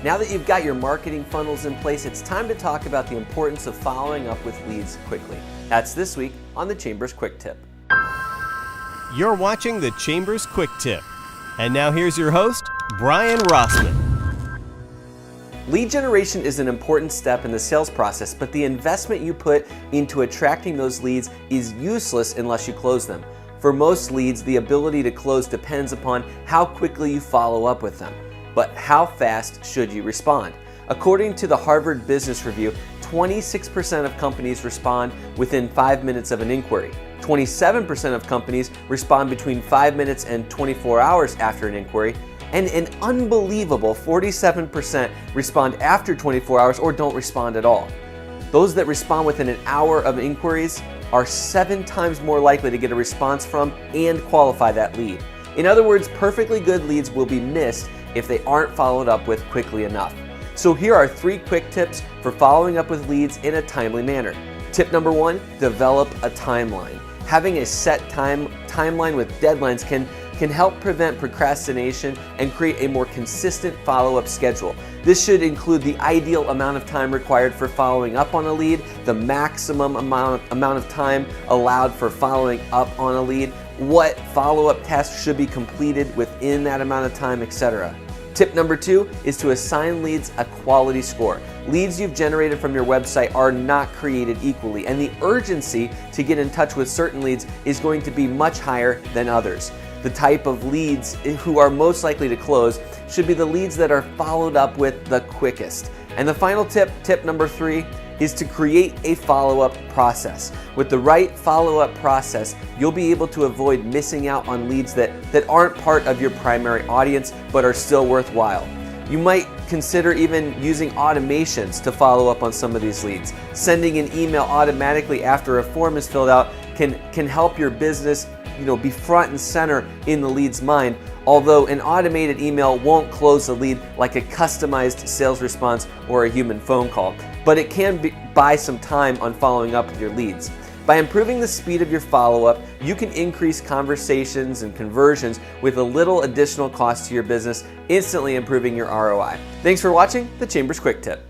Now that you've got your marketing funnels in place, it's time to talk about the importance of following up with leads quickly. That's this week on the Chambers Quick Tip. You're watching the Chambers Quick Tip. And now here's your host, Brian Rossman. Lead generation is an important step in the sales process, but the investment you put into attracting those leads is useless unless you close them. For most leads, the ability to close depends upon how quickly you follow up with them. But how fast should you respond? According to the Harvard Business Review, 26% of companies respond within 5 minutes of an inquiry. 27% of companies respond between 5 minutes and 24 hours after an inquiry, and an unbelievable 47% respond after 24 hours or don't respond at all. Those that respond within an hour of inquiries are 7 times more likely to get a response from and qualify that lead. In other words, perfectly good leads will be missed if they aren't followed up with quickly enough. So here are 3 quick tips for following up with leads in a timely manner. Tip number 1, develop a timeline. Having a set timeline with deadlines can help prevent procrastination and create a more consistent follow-up schedule. This should include the ideal amount of time required for following up on a lead, the maximum amount of time allowed for following up on a lead, what follow-up tasks should be completed within that amount of time, etc. Tip number 2 is to assign leads a quality score. Leads you've generated from your website are not created equally, and the urgency to get in touch with certain leads is going to be much higher than others. The type of leads who are most likely to close should be the leads that are followed up with the quickest. And the final tip, tip number 3, is to create a follow-up process. With the right follow-up process, you'll be able to avoid missing out on leads that aren't part of your primary audience but are still worthwhile. You might consider even using automations to follow up on some of these leads. Sending an email automatically after a form is filled out can help your business be front and center in the lead's mind, although an automated email won't close the lead like a customized sales response or a human phone call, but it can buy some time on following up with your leads. By improving the speed of your follow-up, you can increase conversations and conversions with a little additional cost to your business, instantly improving your ROI. Thanks for watching the Chambers Quick Tip.